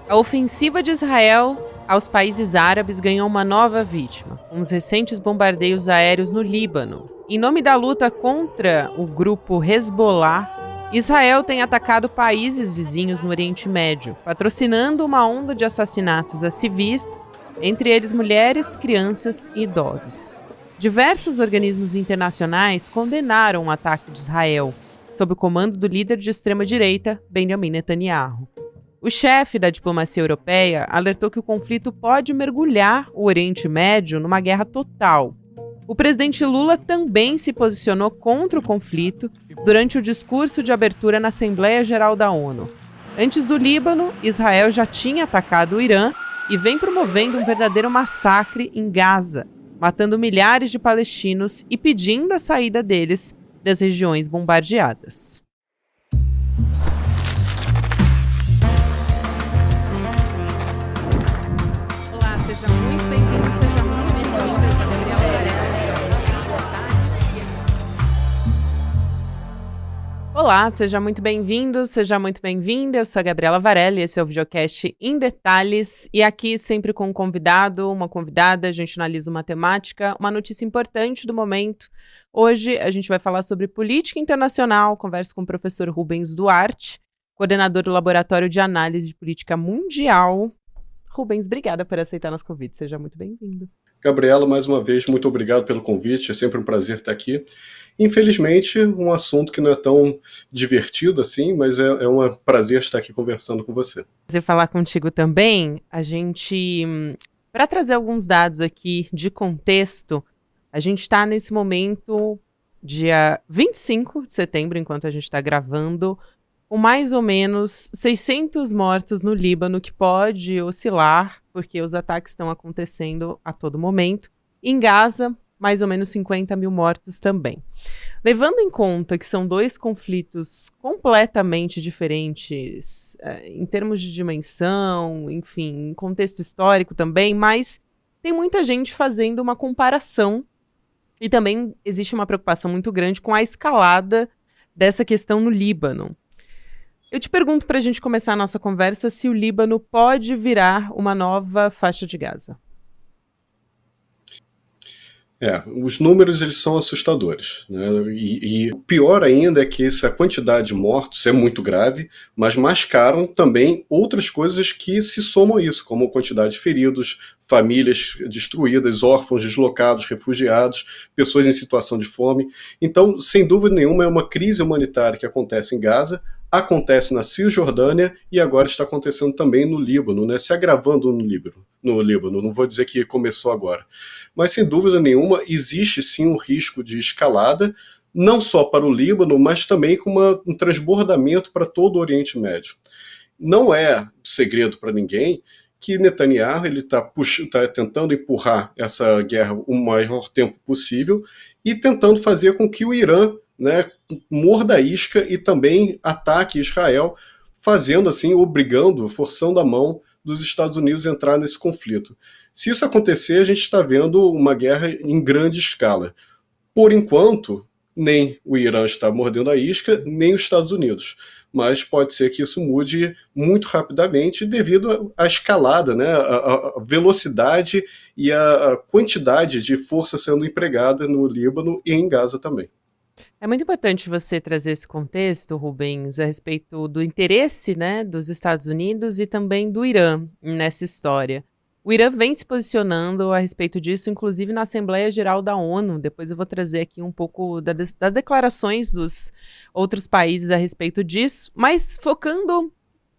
A ofensiva de Israel aos países árabes ganhou uma nova vítima, com os recentes bombardeios aéreos no Líbano. Em nome da luta contra o grupo Hezbollah, Israel tem atacado países vizinhos no Oriente Médio, patrocinando uma onda de assassinatos a civis, entre eles mulheres, crianças e idosos. Diversos organismos internacionais condenaram o ataque de Israel, sob o comando do líder de extrema-direita, Benjamin Netanyahu. O chefe da diplomacia europeia alertou que o conflito pode mergulhar o Oriente Médio numa guerra total. O presidente Lula também se posicionou contra o conflito durante o discurso de abertura na Assembleia Geral da ONU. Antes do Líbano, Israel já tinha atacado o Irã e vem promovendo um verdadeiro massacre em Gaza, matando milhares de palestinos e pedindo a saída deles das regiões bombardeadas. Olá, seja muito bem-vindo, seja muito bem-vinda. Eu sou a Gabriela Varela. Olá, seja muito bem-vindo, seja muito bem-vinda. Eu sou a Gabriela Varela e esse é o videocast Em Detalhes. E aqui, sempre com um convidado, uma convidada, a gente analisa uma temática, uma notícia importante do momento. Hoje a gente vai falar sobre política internacional, converso com o professor Rubens Duarte, coordenador do Laboratório de Análise de Política Mundial. Rubens, obrigada por aceitar nosso convite, seja muito bem-vindo. Gabriela, mais uma vez, muito obrigado pelo convite, é sempre um prazer estar aqui. Infelizmente, um assunto que não é tão divertido assim, mas é um prazer estar aqui conversando com você. Prazer falar contigo também. A gente, para trazer alguns dados aqui de contexto, a gente está nesse momento, dia 25 de setembro, enquanto a gente está gravando, com mais ou menos 600 mortos no Líbano, que pode oscilar, porque os ataques estão acontecendo a todo momento. Em Gaza, mais ou menos 50 mil mortos também. Levando em conta que são dois conflitos completamente diferentes, em termos de dimensão, enfim, em contexto histórico também, mas tem muita gente fazendo uma comparação e também existe uma preocupação muito grande com a escalada dessa questão no Líbano. Eu te pergunto, para a gente começar a nossa conversa, se o Líbano pode virar uma nova faixa de Gaza. Os números eles são assustadores, né? E o pior ainda é que essa quantidade de mortos é muito grave, mas mascaram também outras coisas que se somam a isso, como a quantidade de feridos, famílias destruídas, órfãos deslocados, refugiados, pessoas em situação de fome. Então, sem dúvida nenhuma, é uma crise humanitária que acontece em Gaza, acontece na Cisjordânia e agora está acontecendo também no Líbano, né? Se agravando no Líbano. Não vou dizer que começou agora. Mas, sem dúvida nenhuma, existe sim um risco de escalada, não só para o Líbano, mas também com um transbordamento para todo o Oriente Médio. Não é segredo para ninguém que Netanyahu está tentando empurrar essa guerra o maior tempo possível e tentando fazer com que o Irã, né, morda a isca e também ataque Israel, fazendo assim, forçando a mão dos Estados Unidos a entrar nesse conflito. Se isso acontecer, a gente está vendo uma guerra em grande escala. Por enquanto, nem o Irã está mordendo a isca, nem os Estados Unidos. Mas pode ser que isso mude muito rapidamente devido à escalada, né, a velocidade e a quantidade de força sendo empregada no Líbano e em Gaza também. É muito importante você trazer esse contexto, Rubens, a respeito do interesse, né, dos Estados Unidos e também do Irã nessa história. O Irã vem se posicionando a respeito disso, inclusive na Assembleia Geral da ONU. Depois eu vou trazer aqui um pouco das declarações dos outros países a respeito disso, mas focando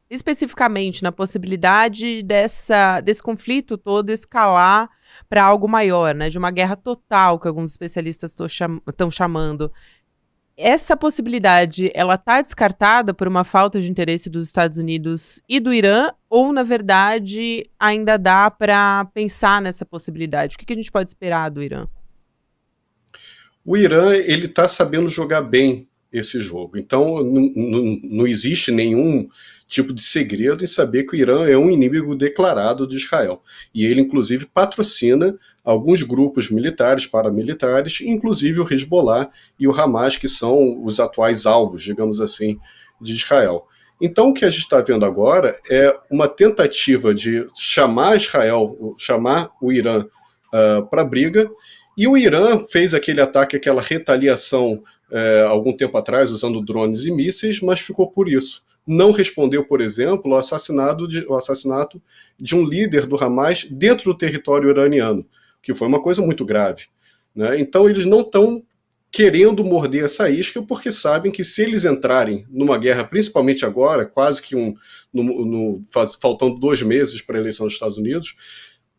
especificamente na possibilidade desse conflito todo escalar para algo maior, né, de uma guerra total, que alguns especialistas estão chamando. Essa possibilidade, ela está descartada por uma falta de interesse dos Estados Unidos e do Irã, ou, na verdade, ainda dá para pensar nessa possibilidade? O que a gente pode esperar do Irã? O Irã ele está sabendo jogar bem esse jogo, então não existe nenhum tipo de segredo em saber que o Irã é um inimigo declarado de Israel. E ele, inclusive, patrocina alguns grupos militares, paramilitares, inclusive o Hezbollah e o Hamas, que são os atuais alvos, digamos assim, de Israel. Então, o que a gente está vendo agora é uma tentativa de chamar Israel, chamar o Irã para a briga, e o Irã fez aquele ataque, aquela retaliação algum tempo atrás, usando drones e mísseis, mas ficou por isso. Não respondeu, por exemplo, ao assassinato de um líder do Hamas dentro do território iraniano, que foi uma coisa muito grave. Né? Então, eles não estão querendo morder essa isca, porque sabem que se eles entrarem numa guerra, principalmente agora, quase que faltando 2 meses para a eleição dos Estados Unidos,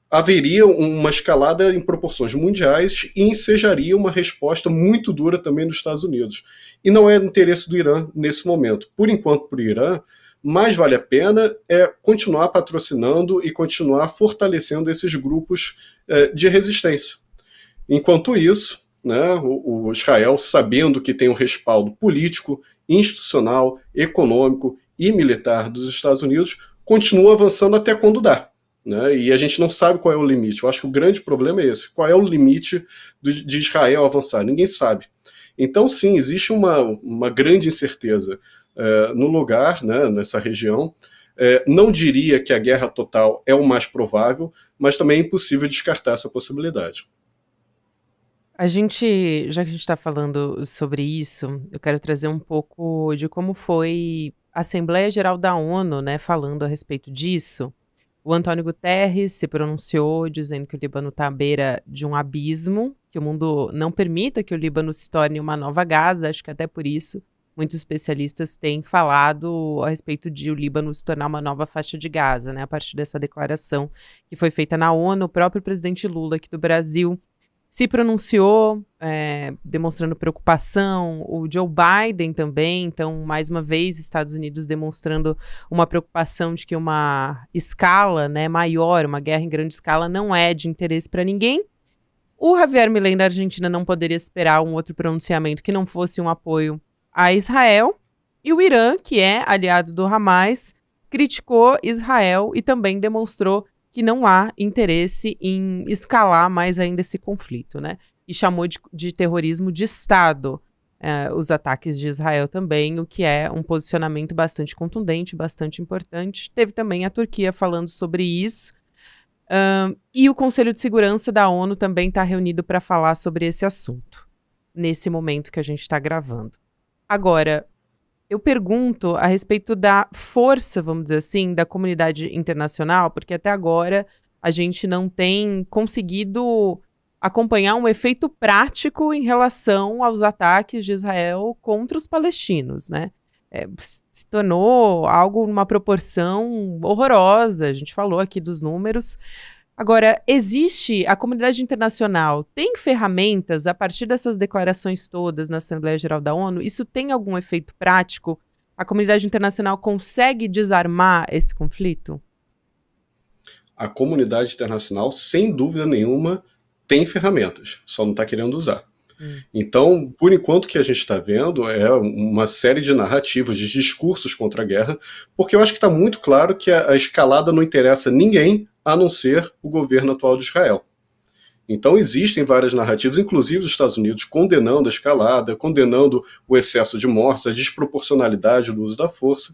haveria uma escalada em proporções mundiais e ensejaria uma resposta muito dura também dos Estados Unidos. E não é interesse do Irã nesse momento. Por enquanto, para o Irã, mais vale a pena continuar patrocinando e continuar fortalecendo esses grupos de resistência. Enquanto isso, né, o Israel, sabendo que tem um respaldo político, institucional, econômico e militar dos Estados Unidos, continua avançando até quando dá. Né? E a gente não sabe qual é o limite. Eu acho que o grande problema é esse. Qual é o limite de Israel avançar? Ninguém sabe. Então, sim, existe uma grande incerteza no lugar, né, nessa região. Não diria que a guerra total é o mais provável, mas também é impossível descartar essa possibilidade. Já que a gente está falando sobre isso, eu quero trazer um pouco de como foi a Assembleia Geral da ONU, né, falando a respeito disso. O Antônio Guterres se pronunciou dizendo que o Líbano está à beira de um abismo, que o mundo não permita que o Líbano se torne uma nova Gaza. Acho que até por isso muitos especialistas têm falado a respeito de o Líbano se tornar uma nova faixa de Gaza, né? A partir dessa declaração que foi feita na ONU, o próprio presidente Lula aqui do Brasil se pronunciou, demonstrando preocupação, o Joe Biden também, então, mais uma vez, Estados Unidos demonstrando uma preocupação de que uma escala, né, maior, uma guerra em grande escala, não é de interesse para ninguém. O Javier Milei da Argentina não poderia esperar um outro pronunciamento que não fosse um apoio a Israel, e o Irã, que é aliado do Hamas, criticou Israel e também demonstrou que não há interesse em escalar mais ainda esse conflito, né? E chamou de terrorismo de Estado os ataques de Israel também, o que é um posicionamento bastante contundente, bastante importante. Teve também a Turquia falando sobre isso. E o Conselho de Segurança da ONU também está reunido para falar sobre esse assunto, nesse momento que a gente está gravando. Agora, eu pergunto a respeito da força, vamos dizer assim, da comunidade internacional, porque até agora a gente não tem conseguido acompanhar um efeito prático em relação aos ataques de Israel contra os palestinos, né? Se tornou algo numa proporção horrorosa. A gente falou aqui dos números. Agora, a comunidade internacional tem ferramentas a partir dessas declarações todas na Assembleia Geral da ONU? Isso tem algum efeito prático? A comunidade internacional consegue desarmar esse conflito? A comunidade internacional, sem dúvida nenhuma, tem ferramentas, só não está querendo usar. Então, por enquanto, o que a gente está vendo é uma série de narrativas, de discursos contra a guerra, porque eu acho que está muito claro que a escalada não interessa a ninguém, a não ser o governo atual de Israel. Então existem várias narrativas, inclusive dos Estados Unidos, condenando a escalada, condenando o excesso de mortes, a desproporcionalidade do uso da força,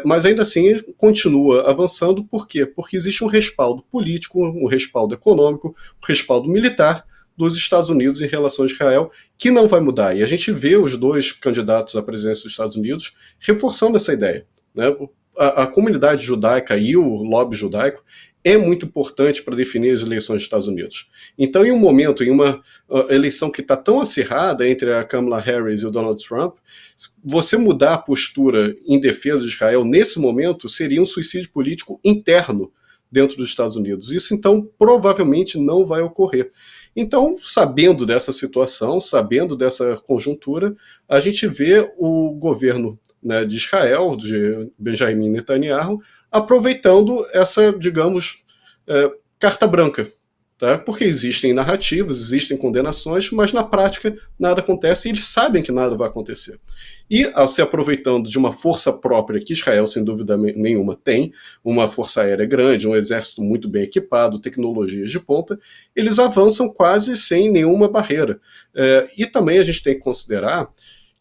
mas ainda assim continua avançando. Por quê? Porque existe um respaldo político, um respaldo econômico, um respaldo militar dos Estados Unidos em relação a Israel, que não vai mudar. E a gente vê os 2 candidatos à presidência dos Estados Unidos reforçando essa ideia. Né? A comunidade judaica e o lobby judaico é muito importante para definir as eleições dos Estados Unidos. Então, em um momento, em uma eleição que está tão acirrada entre a Kamala Harris e o Donald Trump, você mudar a postura em defesa de Israel nesse momento seria um suicídio político interno dentro dos Estados Unidos. Isso, então, provavelmente não vai ocorrer. Então, sabendo dessa situação, sabendo dessa conjuntura, a gente vê o governo, né, de Israel, de Benjamin Netanyahu, aproveitando essa, digamos, carta branca. Tá? Porque existem narrativas, existem condenações, mas na prática nada acontece e eles sabem que nada vai acontecer. E, ao se aproveitando de uma força própria que Israel, sem dúvida nenhuma, tem, uma força aérea grande, um exército muito bem equipado, tecnologias de ponta, eles avançam quase sem nenhuma barreira. E também a gente tem que considerar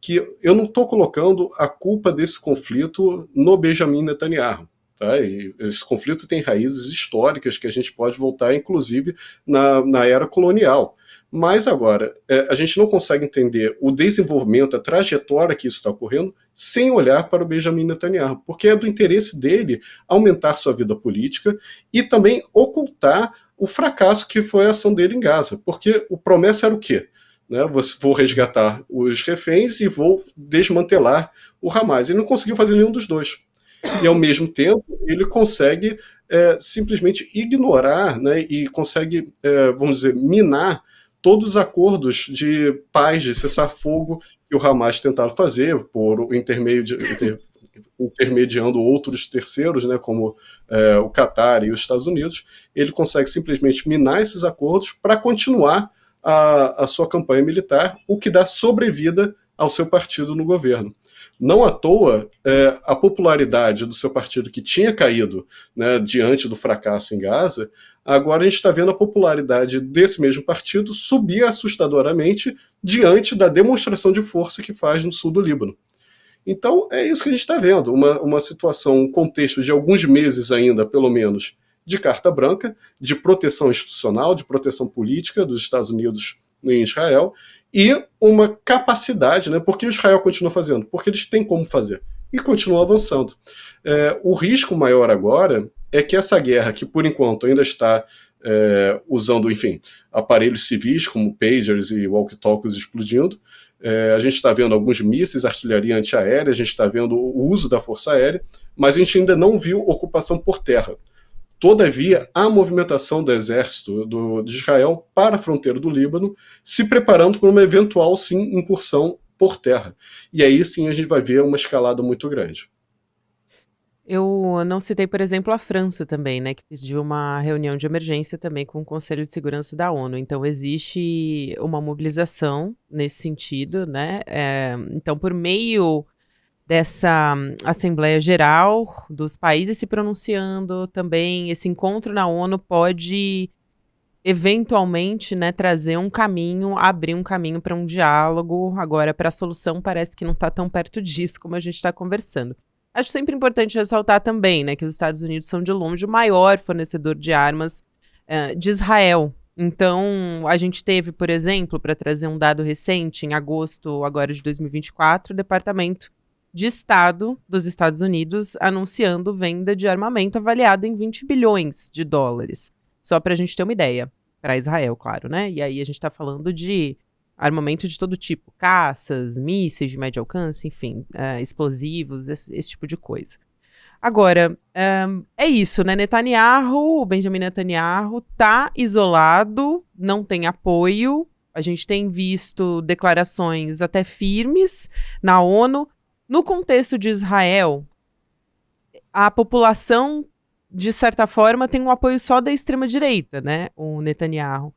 que eu não estou colocando a culpa desse conflito no Benjamin Netanyahu. Tá? E esse conflito tem raízes históricas que a gente pode voltar, inclusive, na era colonial. Mas agora, a gente não consegue entender o desenvolvimento, a trajetória que isso está ocorrendo, sem olhar para o Benjamin Netanyahu, porque é do interesse dele aumentar sua vida política e também ocultar o fracasso que foi a ação dele em Gaza. Porque o promessa era o quê? Né, vou resgatar os reféns e vou desmantelar o Hamas. Ele não conseguiu fazer nenhum dos dois. E, ao mesmo tempo, ele consegue simplesmente ignorar, né, e consegue, vamos dizer, minar todos os acordos de paz, de cessar-fogo que o Hamas tentava fazer, por intermediando outros terceiros, né, como o Catar e os Estados Unidos. Ele consegue simplesmente minar esses acordos para continuar a sua campanha militar, o que dá sobrevida ao seu partido no governo. Não à toa, a popularidade do seu partido, que tinha caído, né, diante do fracasso em Gaza, agora a gente está vendo a popularidade desse mesmo partido subir assustadoramente diante da demonstração de força que faz no sul do Líbano. Então, é isso que a gente está vendo, uma situação, um contexto de alguns meses ainda, pelo menos, de carta branca, de proteção institucional, de proteção política dos Estados Unidos em Israel, e uma capacidade, né? Por que Israel continua fazendo? Porque eles têm como fazer, e continuam avançando. O risco maior agora é que essa guerra, que por enquanto ainda está usando, enfim, aparelhos civis como pagers e walkie-talkies explodindo, a gente está vendo alguns mísseis, artilharia antiaérea, a gente está vendo o uso da força aérea, mas a gente ainda não viu ocupação por terra. Todavia, há movimentação do exército de Israel para a fronteira do Líbano, se preparando para uma eventual, sim, incursão por terra. E aí, sim, a gente vai ver uma escalada muito grande. Eu não citei, por exemplo, a França também, né, que pediu uma reunião de emergência também com o Conselho de Segurança da ONU. Então, existe uma mobilização nesse sentido, né? Então, por meio dessa Assembleia Geral dos países se pronunciando também, esse encontro na ONU pode eventualmente, né, trazer um caminho, abrir um caminho para um diálogo. Agora, para a solução, parece que não está tão perto disso como a gente está conversando. Acho sempre importante ressaltar também, né, que os Estados Unidos são de longe o maior fornecedor de armas de Israel. Então, a gente teve, por exemplo, para trazer um dado recente, em agosto agora de 2024, o Departamento de Estado dos Estados Unidos anunciando venda de armamento avaliado em 20 bilhões de dólares. Só para a gente ter uma ideia. Para Israel, claro, né? E aí a gente está falando de armamento de todo tipo. Caças, mísseis de médio alcance, enfim, explosivos, esse tipo de coisa. Agora, é isso, né? O Benjamin Netanyahu tá isolado, não tem apoio. A gente tem visto declarações até firmes na ONU. No contexto de Israel, a população, de certa forma, tem um apoio só da extrema-direita, né? O Netanyahu.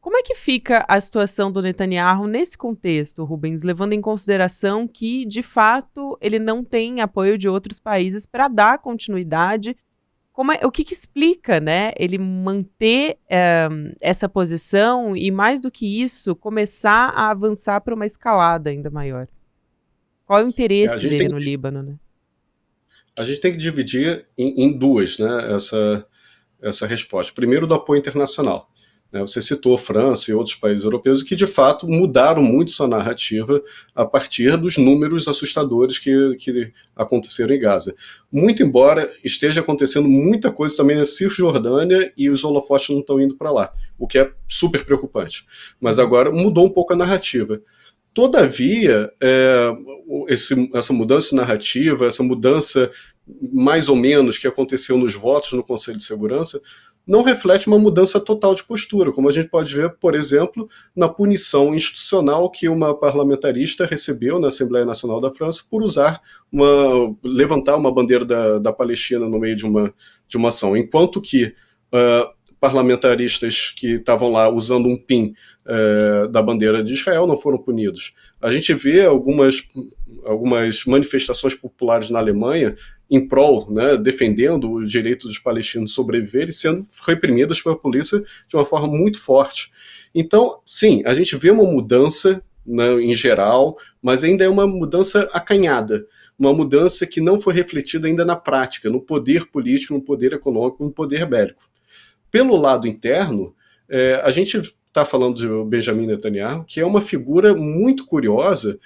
Como é que fica a situação do Netanyahu nesse contexto, Rubens, levando em consideração que, de fato, ele não tem apoio de outros países para dar continuidade? O que explica, né, ele manter essa posição e, mais do que isso, começar a avançar para uma escalada ainda maior? Qual é o interesse dele no Líbano, né? A gente tem que dividir em duas, né, essa resposta. Primeiro, do apoio internacional. Você citou a França e outros países europeus que, de fato, mudaram muito sua narrativa a partir dos números assustadores que aconteceram em Gaza. Muito embora esteja acontecendo muita coisa também na Cisjordânia e os holofotes não estão indo para lá, o que é super preocupante. Mas agora mudou um pouco a narrativa. Todavia, essa mudança de narrativa, essa mudança mais ou menos que aconteceu nos votos no Conselho de Segurança, não reflete uma mudança total de postura, como a gente pode ver, por exemplo, na punição institucional que uma parlamentarista recebeu na Assembleia Nacional da França por levantar uma bandeira da Palestina no meio de uma ação, enquanto que parlamentaristas que estavam lá usando um pin da bandeira de Israel não foram punidos. A gente vê algumas manifestações populares na Alemanha em prol, né, defendendo o direito dos palestinos de sobreviver e sendo reprimidas pela polícia de uma forma muito forte. Então, sim, a gente vê uma mudança né, em geral, mas ainda é uma mudança acanhada, uma mudança que não foi refletida ainda na prática, no poder político, no poder econômico, no poder bélico. Pelo lado interno, a gente está falando de Benjamin Netanyahu, que é uma figura muito curiosa,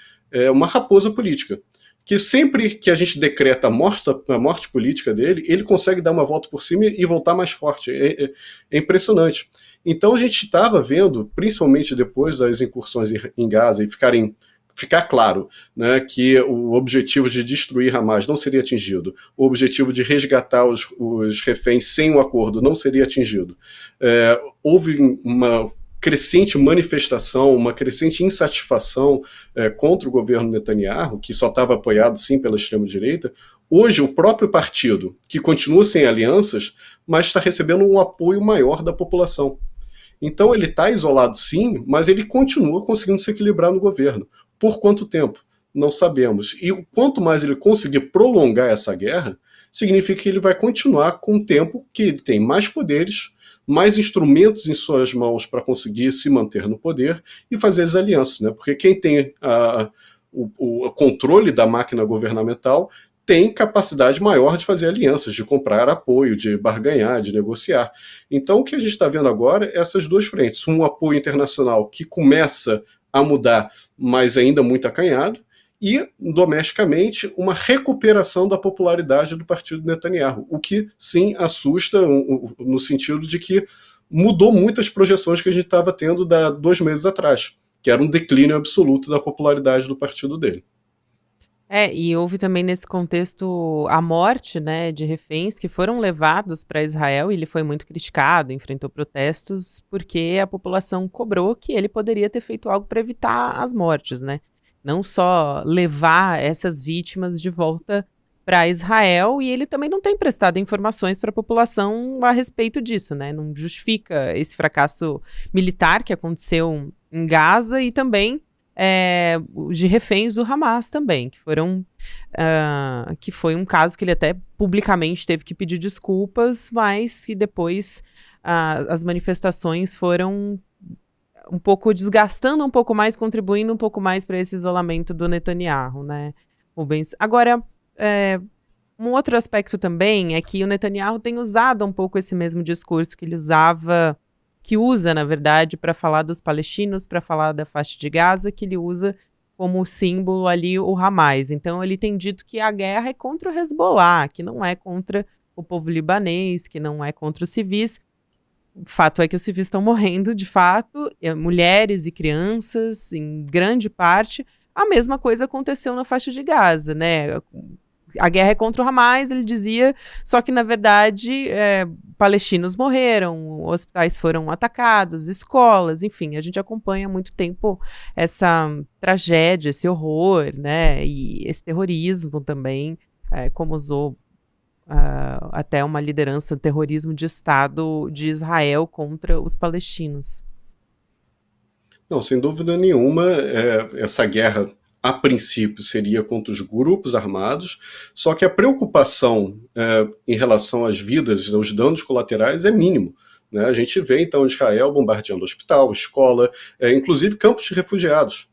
uma raposa política, que sempre que a gente decreta a morte política dele, ele consegue dar uma volta por cima e voltar mais forte. É impressionante. Então a gente estava vendo, principalmente depois das incursões em Gaza, e ficar claro, né, que o objetivo de destruir Hamas não seria atingido, o objetivo de resgatar os reféns sem o acordo não seria atingido. Houve uma crescente manifestação, uma crescente insatisfação contra o governo Netanyahu, que só estava apoiado sim pela extrema-direita. Hoje, o próprio partido, que continua sem alianças, mas está recebendo um apoio maior da população. Então ele está isolado sim, mas ele continua conseguindo se equilibrar no governo. Por quanto tempo? Não sabemos. E quanto mais ele conseguir prolongar essa guerra, significa que ele vai continuar com um tempo que ele tem mais poderes, mais instrumentos em suas mãos para conseguir se manter no poder e fazer as alianças, né? Porque quem tem o controle da máquina governamental tem capacidade maior de fazer alianças, de comprar apoio, de barganhar, de negociar. Então, o que a gente está vendo agora é essas duas frentes. Um apoio internacional que começa a mudar, mas ainda muito acanhado, e, domesticamente, uma recuperação da popularidade do partido Netanyahu, o que, sim, assusta no sentido de que mudou muitas projeções que a gente estava tendo 2 meses atrás, que era um declínio absoluto da popularidade do partido dele. E houve também nesse contexto a morte, né, de reféns que foram levados para Israel, e ele foi muito criticado, enfrentou protestos, porque a população cobrou que ele poderia ter feito algo para evitar as mortes, né? Não só levar essas vítimas de volta para Israel, e ele também não tem prestado informações para a população a respeito disso, né? Não justifica esse fracasso militar que aconteceu em Gaza e também de reféns do Hamas também, que foi um caso que ele até publicamente teve que pedir desculpas, mas que depois as manifestações foram um pouco desgastando um pouco mais, contribuindo um pouco mais para esse isolamento do Netanyahu, né, Rubens? Agora, um outro aspecto também é que o Netanyahu tem usado um pouco esse mesmo discurso que usa, na verdade, para falar dos palestinos, para falar da faixa de Gaza, que ele usa como símbolo ali o Hamas. Então ele tem dito que a guerra é contra o Hezbollah, que não é contra o povo libanês, que não é contra os civis. O fato é que os civis estão morrendo, de fato, mulheres e crianças, em grande parte. A mesma coisa aconteceu na faixa de Gaza, né? A guerra é contra o Hamas, ele dizia, só que, na verdade, palestinos morreram, hospitais foram atacados, escolas, enfim, a gente acompanha há muito tempo essa tragédia, esse horror, né, e esse terrorismo também, como usou até uma liderança do terrorismo de Estado de Israel contra os palestinos. Não, sem dúvida nenhuma, essa guerra a princípio seria contra os grupos armados, só que a preocupação em relação às vidas, aos danos colaterais é mínimo. Né? A gente vê então Israel bombardeando hospital, escola, inclusive campos de refugiados.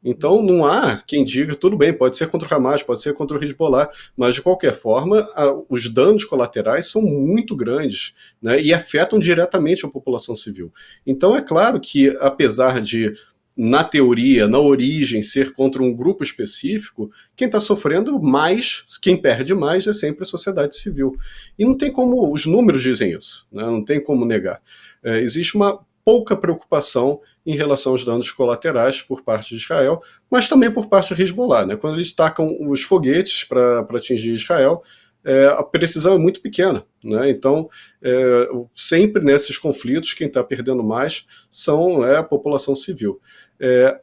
Então não há quem diga, tudo bem, pode ser contra o Hamas, pode ser contra o Hezbollah, mas de qualquer forma os danos colaterais são muito grandes, né, e afetam diretamente a população civil. Então é claro que, apesar de na teoria, na origem, ser contra um grupo específico, quem está sofrendo mais, quem perde mais é sempre a sociedade civil. E não tem como, os números dizem isso, né? Não tem como negar. Existe uma pouca preocupação em relação aos danos colaterais por parte de Israel, mas também por parte do Hezbollah. Né? Quando eles tacam os foguetes para atingir Israel, a precisão é muito pequena. Né? Então, sempre nesses conflitos, quem está perdendo mais é a população civil.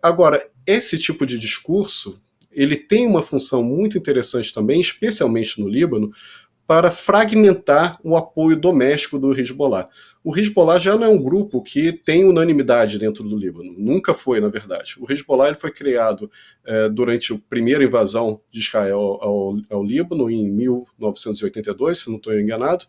Agora, esse tipo de discurso, ele tem uma função muito interessante também, especialmente no Líbano, para fragmentar o apoio doméstico do Hezbollah. O Hezbollah já não é um grupo que tem unanimidade dentro do Líbano. Nunca foi, na verdade. O Hezbollah ele foi criado durante a primeira invasão de Israel ao Líbano, em 1982, se não estou enganado,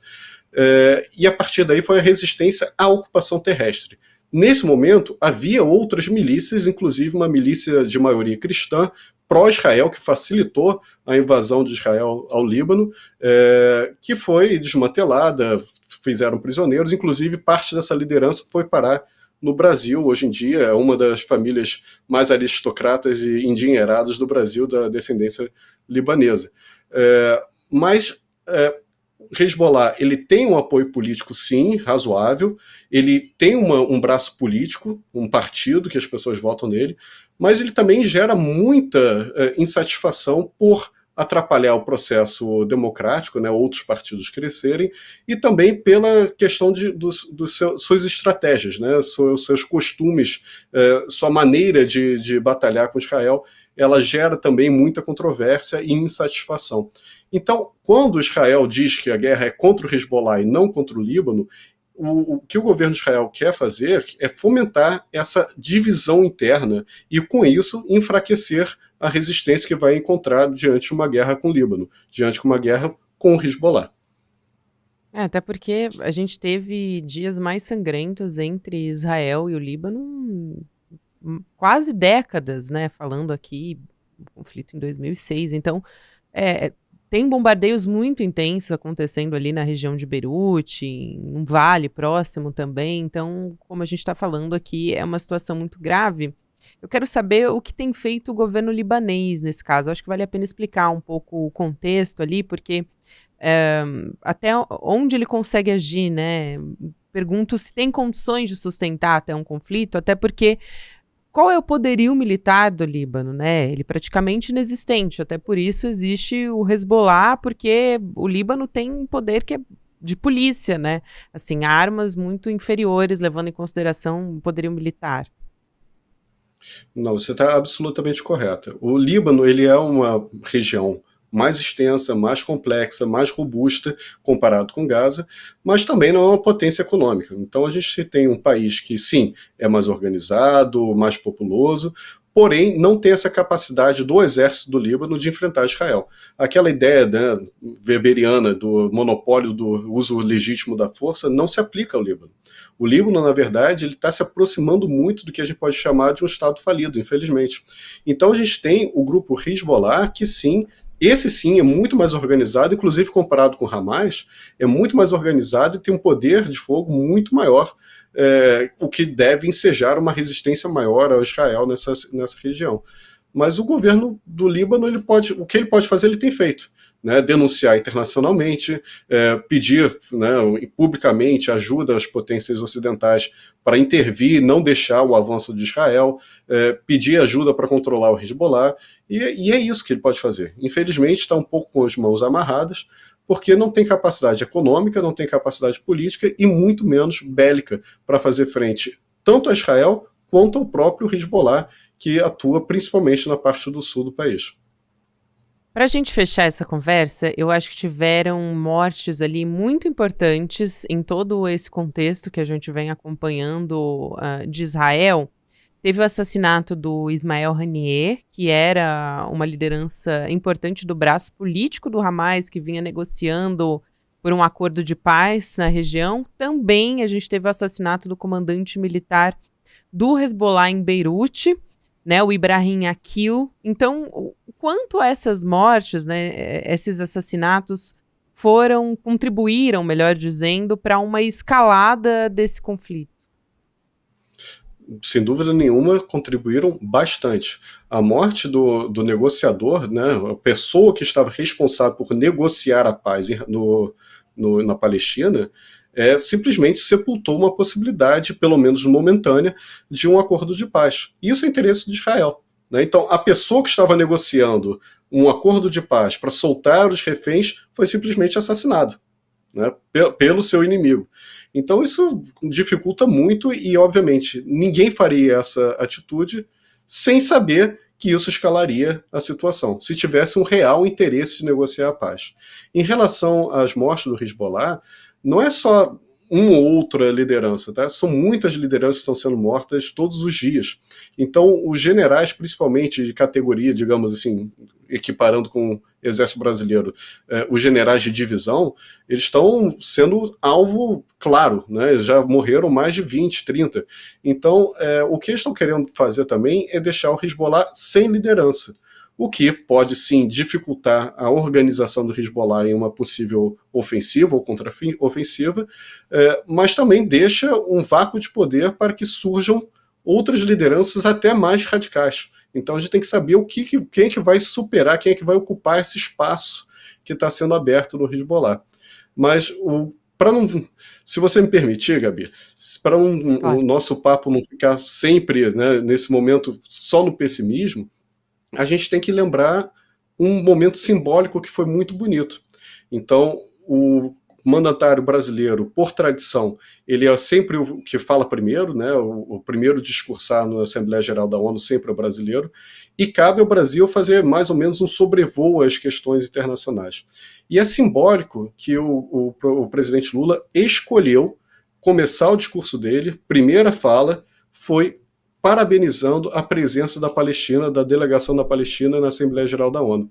e a partir daí foi a resistência à ocupação terrestre. Nesse momento, havia outras milícias, inclusive uma milícia de maioria cristã, pró-Israel, que facilitou a invasão de Israel ao Líbano, que foi desmantelada, fizeram prisioneiros, inclusive parte dessa liderança foi parar no Brasil. Hoje em dia é uma das famílias mais aristocratas e endinheiradas do Brasil, da descendência libanesa. Mas Hezbollah, ele tem um apoio político, sim, razoável, ele tem um braço político, um partido que as pessoas votam nele, mas ele também gera muita insatisfação por atrapalhar o processo democrático, né, outros partidos crescerem, e também pela questão suas estratégias, né, seus costumes, sua maneira de batalhar com Israel, ela gera também muita controvérsia e insatisfação. Então, quando Israel diz que a guerra é contra o Hezbollah e não contra o Líbano, o que o governo de Israel quer fazer é fomentar essa divisão interna e, com isso, enfraquecer a resistência que vai encontrar diante de uma guerra com o Líbano, diante de uma guerra com o Hezbollah. Até porque a gente teve dias mais sangrentos entre Israel e o Líbano, quase décadas, né? Falando aqui, conflito em 2006. Então, tem bombardeios muito intensos acontecendo ali na região de Beirute, em um vale próximo também. Então, como a gente está falando aqui, é uma situação muito grave. Eu quero saber o que tem feito o governo libanês nesse caso. Acho que vale a pena explicar um pouco o contexto ali, porque até onde ele consegue agir, né? Pergunto se tem condições de sustentar até um conflito, até porque qual é o poderio militar do Líbano, né? Ele é praticamente inexistente, até por isso existe o Hezbollah, porque o Líbano tem um poder que é de polícia, né? Assim, armas muito inferiores, levando em consideração o poderio militar. Não, você está absolutamente correta. O Líbano, ele é uma região mais extensa, mais complexa, mais robusta comparado com Gaza, mas também não é uma potência econômica. Então a gente tem um país que, sim, é mais organizado, mais populoso, porém não tem essa capacidade do exército do Líbano de enfrentar Israel. Aquela ideia, né, weberiana do monopólio do uso legítimo da força não se aplica ao Líbano. O Líbano, na verdade, ele está se aproximando muito do que a gente pode chamar de um Estado falido, infelizmente. Então a gente tem o grupo Hezbollah, que sim, esse sim é muito mais organizado, inclusive comparado com o Hamas, é muito mais organizado e tem um poder de fogo muito maior, o que deve ensejar uma resistência maior ao Israel nessa região. Mas o governo do Líbano, o que ele pode fazer, ele tem feito. Né, denunciar internacionalmente, pedir, né, publicamente ajuda às potências ocidentais para intervir, não deixar o avanço de Israel, pedir ajuda para controlar o Hezbollah, e é isso que ele pode fazer. Infelizmente está um pouco com as mãos amarradas, porque não tem capacidade econômica, não tem capacidade política e muito menos bélica para fazer frente tanto a Israel quanto ao próprio Hezbollah, que atua principalmente na parte do sul do país. Para a gente fechar essa conversa, eu acho que tiveram mortes ali muito importantes em todo esse contexto que a gente vem acompanhando de Israel. Teve o assassinato do Ismael Haniyeh, que era uma liderança importante do braço político do Hamas, que vinha negociando por um acordo de paz na região. Também a gente teve o assassinato do comandante militar do Hezbollah em Beirute, né, o Ibrahim Akil. Então, quanto a essas mortes, né, esses assassinatos contribuíram, melhor dizendo, para uma escalada desse conflito? Sem dúvida nenhuma, contribuíram bastante. A morte do negociador, né, a pessoa que estava responsável por negociar a paz na Palestina, simplesmente sepultou uma possibilidade, pelo menos momentânea, de um acordo de paz. Isso é interesse de Israel. Né? Então, a pessoa que estava negociando um acordo de paz para soltar os reféns foi simplesmente assassinado, né, pelo seu inimigo. Então isso dificulta muito e, obviamente, ninguém faria essa atitude sem saber que isso escalaria a situação, se tivesse um real interesse de negociar a paz. Em relação às mortes do Hezbollah, não é só uma ou outra liderança, tá? São muitas lideranças que estão sendo mortas todos os dias. Então, os generais, principalmente de categoria, digamos assim, equiparando com Exército Brasileiro, os generais de divisão, eles estão sendo alvo claro, né? Eles já morreram mais de 20, 30. Então, o que eles estão querendo fazer também é deixar o Hezbollah sem liderança, o que pode sim dificultar a organização do Hezbollah em uma possível ofensiva ou contraofensiva, mas também deixa um vácuo de poder para que surjam outras lideranças até mais radicais. Então a gente tem que saber quem é que vai superar, quem é que vai ocupar esse espaço que está sendo aberto no Hezbollah. Mas, se você me permitir, Gabi, para o nosso papo não ficar sempre, né, nesse momento só no pessimismo, a gente tem que lembrar um momento simbólico que foi muito bonito. Então, o mandatário brasileiro, por tradição, ele é sempre o que fala primeiro, né? O primeiro a discursar na Assembleia Geral da ONU sempre é brasileiro, e cabe ao Brasil fazer mais ou menos um sobrevoo às questões internacionais. E é simbólico que o presidente Lula escolheu começar o discurso dele, primeira fala, foi parabenizando a presença da Palestina, da delegação da Palestina na Assembleia Geral da ONU.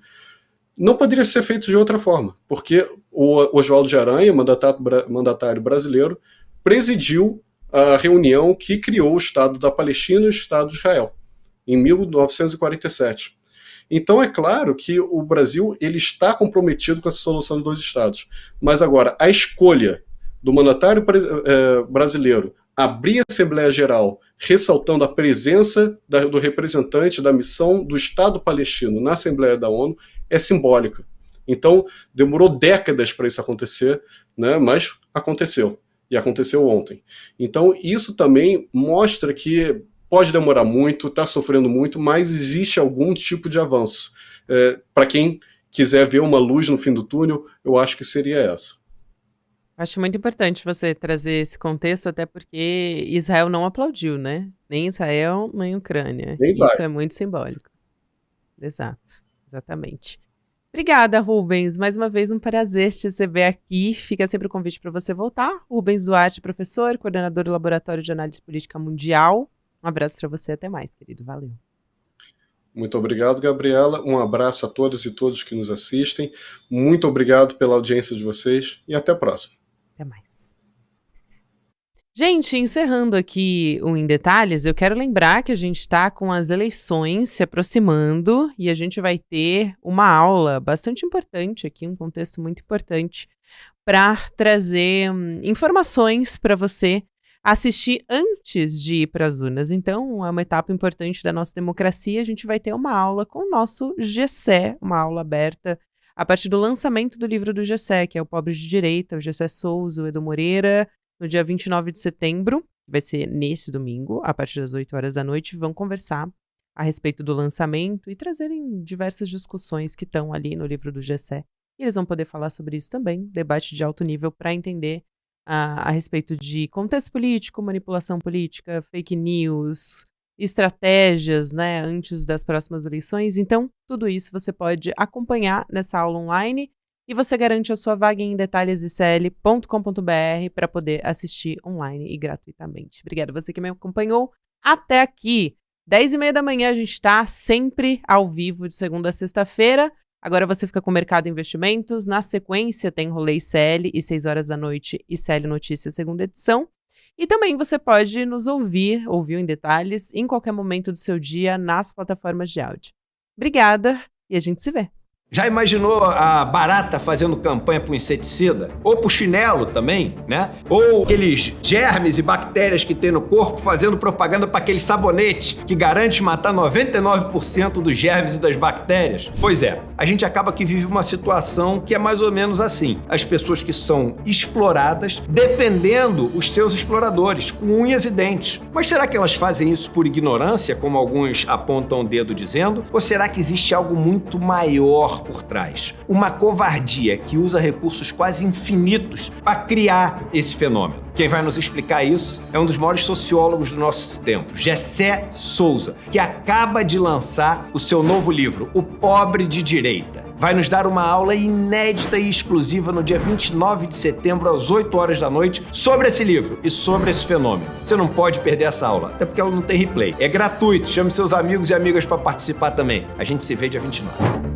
Não poderia ser feito de outra forma, porque o Oswaldo de Aranha, mandatário brasileiro, presidiu a reunião que criou o Estado da Palestina e o Estado de Israel, em 1947. Então é claro que o Brasil ele está comprometido com essa solução de dois Estados. Mas agora, a escolha do mandatário brasileiro abrir a Assembleia Geral ressaltando a presença do representante da missão do Estado palestino na Assembleia da ONU é simbólica. Então, demorou décadas para isso acontecer, né? Mas aconteceu. E aconteceu ontem. Então, isso também mostra que pode demorar muito, está sofrendo muito, mas existe algum tipo de avanço. Para quem quiser ver uma luz no fim do túnel, eu acho que seria essa. Acho muito importante você trazer esse contexto, até porque Israel não aplaudiu, né? Nem Israel, nem Ucrânia. Isso é muito simbólico. Exato, exatamente. Obrigada, Rubens. Mais uma vez, um prazer te receber aqui. Fica sempre o convite para você voltar. Rubens Duarte, professor, coordenador do Laboratório de Análise Política Mundial. Um abraço para você. Até mais, querido. Valeu. Muito obrigado, Gabriela. Um abraço a todas e todos que nos assistem. Muito obrigado pela audiência de vocês e até a próxima. Até mais. Gente, encerrando aqui o Em Detalhes, eu quero lembrar que a gente está com as eleições se aproximando e a gente vai ter uma aula bastante importante aqui, um contexto muito importante, para trazer informações para você assistir antes de ir para as urnas. Então, é uma etapa importante da nossa democracia. A gente vai ter uma aula com o nosso GCE, uma aula aberta a partir do lançamento do livro do GCE, que é o Pobres de Direita, o Gessé Souza, o Edu Moreira, no dia 29 de setembro, que vai ser nesse domingo, a partir das 8 horas da noite, vão conversar a respeito do lançamento e trazerem diversas discussões que estão ali no livro do GCE. E eles vão poder falar sobre isso também, debate de alto nível para entender a respeito de contexto político, manipulação política, fake news, estratégias, né, antes das próximas eleições. Então, tudo isso você pode acompanhar nessa aula online e você garante a sua vaga em detalhesicl.com.br para poder assistir online e gratuitamente. Obrigada a você que me acompanhou até aqui. 10h30 da manhã a gente está sempre ao vivo de segunda a sexta-feira. Agora você fica com o Mercado Investimentos. Na sequência tem Rolê ICL e 6 horas da noite ICL Notícias, segunda edição. E também você pode nos ouvir Em Detalhes, em qualquer momento do seu dia nas plataformas de áudio. Obrigada e a gente se vê. Já imaginou a barata fazendo campanha pro inseticida? Ou pro chinelo também, né? Ou aqueles germes e bactérias que tem no corpo fazendo propaganda para aquele sabonete que garante matar 99% dos germes e das bactérias? Pois é, a gente acaba que vive uma situação que é mais ou menos assim. As pessoas que são exploradas defendendo os seus exploradores com unhas e dentes. Mas será que elas fazem isso por ignorância, como alguns apontam o dedo dizendo? Ou será que existe algo muito maior por trás? Uma covardia que usa recursos quase infinitos para criar esse fenômeno. Quem vai nos explicar isso é um dos maiores sociólogos do nosso tempo, Gessé Souza, que acaba de lançar o seu novo livro, O Pobre de Direita. Vai nos dar uma aula inédita e exclusiva no dia 29 de setembro, às 8 horas da noite, sobre esse livro e sobre esse fenômeno. Você não pode perder essa aula, até porque ela não tem replay. É gratuito, chame seus amigos e amigas para participar também. A gente se vê dia 29.